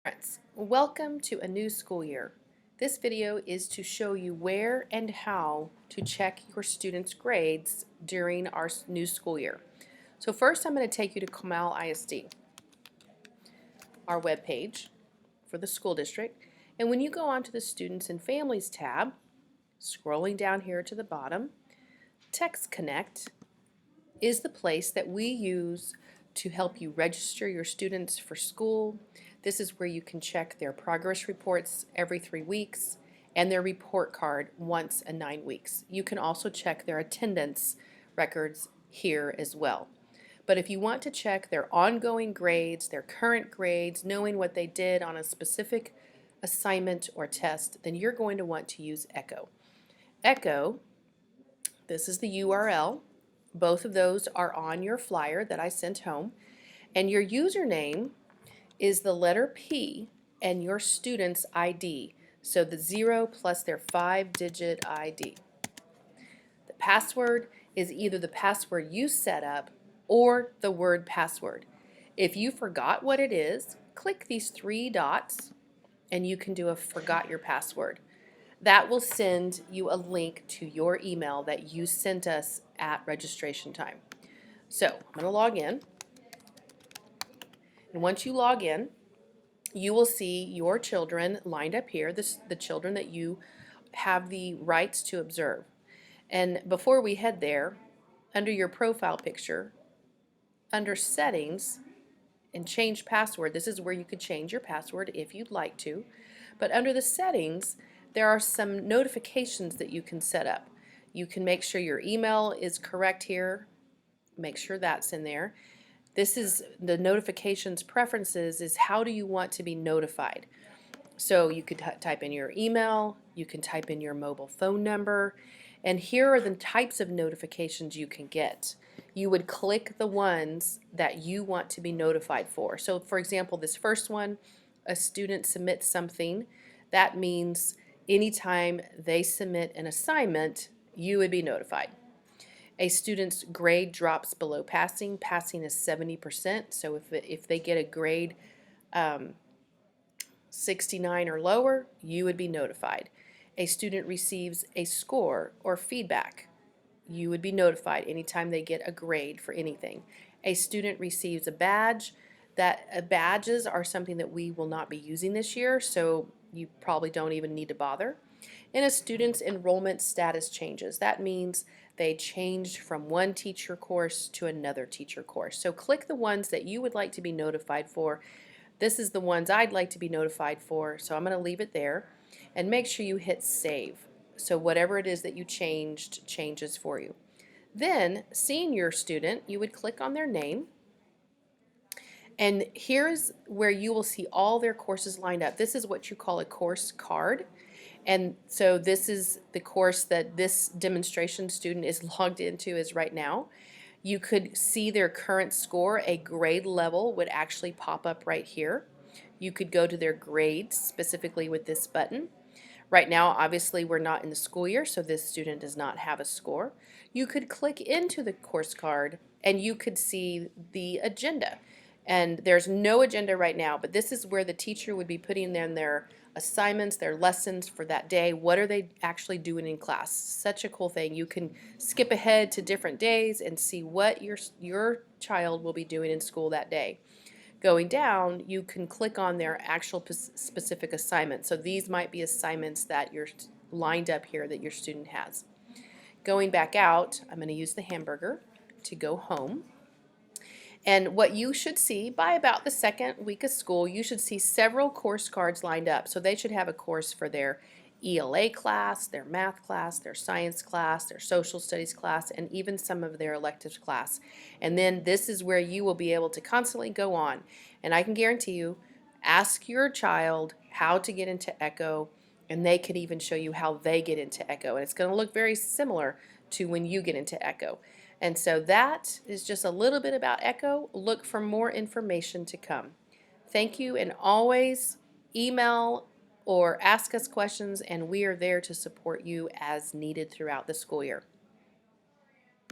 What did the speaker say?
Parents, welcome to a new school year. This video is to show you where and how to check your students' grades during our new school year. So first I'm going to take you to Comal ISD, our webpage for the school district. And when you go onto the Students and Families tab, scrolling down here to the bottom, Text Connect is the place that we use to help you register your students for school. This is where you can check their progress reports every 3 weeks and their report card once in 9 weeks. You can also check their attendance records here as well. But if you want to check their ongoing grades, their current grades, knowing what they did on a specific assignment or test, then you're going to want to use Echo. Echo, this is the URL. Both of those are on your flyer that I sent home. And your username is the letter P and your student's ID. So the 0 plus their 5-digit ID. The password is either the password you set up or the word password. If you forgot what it is, click these 3 dots and you can do a forgot your password. That will send you a link to your email that you sent us at registration time. So I'm going to log in. And once you log in, you will see your children lined up here, the children that you have the rights to observe. And before we head there, under your profile picture, under settings and change password, this is where you could change your password if you'd like to. But under the settings, there are some notifications that you can set up. You can make sure your email is correct here. Make sure that's in there. This is the notifications preferences is how do you want to be notified. So you could type in your email, you can type in your mobile phone number, and here are the types of notifications you can get. You would click the ones that you want to be notified for. So for example, this first one, a student submits something, that means anytime they submit an assignment, you would be notified. A student's grade drops below passing. Passing is 70%, so if they get a grade 69 or lower, you would be notified. A student receives a score or feedback. You would be notified anytime they get a grade for anything. A student receives a badge. Badges are something that we will not be using this year, so you probably don't even need to bother. And a student's enrollment status changes. That means they changed from one teacher course to another teacher course. So click the ones that you would like to be notified for. This is the ones I'd like to be notified for, so I'm going to leave it there. And make sure you hit save. So whatever it is that you changed changes for you. Then, seeing your student, you would click on their name. And here's where you will see all their courses lined up. This is what you call a course card. And so this is the course that this demonstration student is logged into is right now. You could see their current score. A grade level would actually pop up right here. You could go to their grades specifically with this button. Right now, obviously, we're not in the school year, so this student does not have a score. You could click into the course card and you could see the agenda. And there's no agenda right now, but this is where the teacher would be putting in their assignments, their lessons for that day. What are they actually doing in class? Such a cool thing. You can skip ahead to different days and see what your child will be doing in school that day. Going down, you can click on their actual specific assignment. So these might be assignments that you're lined up here that your student has. Going back out, I'm going to use the hamburger to go home. And what you should see by about the second week of school, you should see several course cards lined up. So they should have a course for their ELA class, their math class, their science class, their social studies class, and even some of their electives class. And then this is where you will be able to constantly go on. And I can guarantee you, ask your child how to get into Echo, and they could even show you how they get into Echo. And it's going to look very similar to when you get into Echo. And so that is just a little bit about Echo. Look for more information to come. Thank you, and always email or ask us questions, and we are there to support you as needed throughout the school year.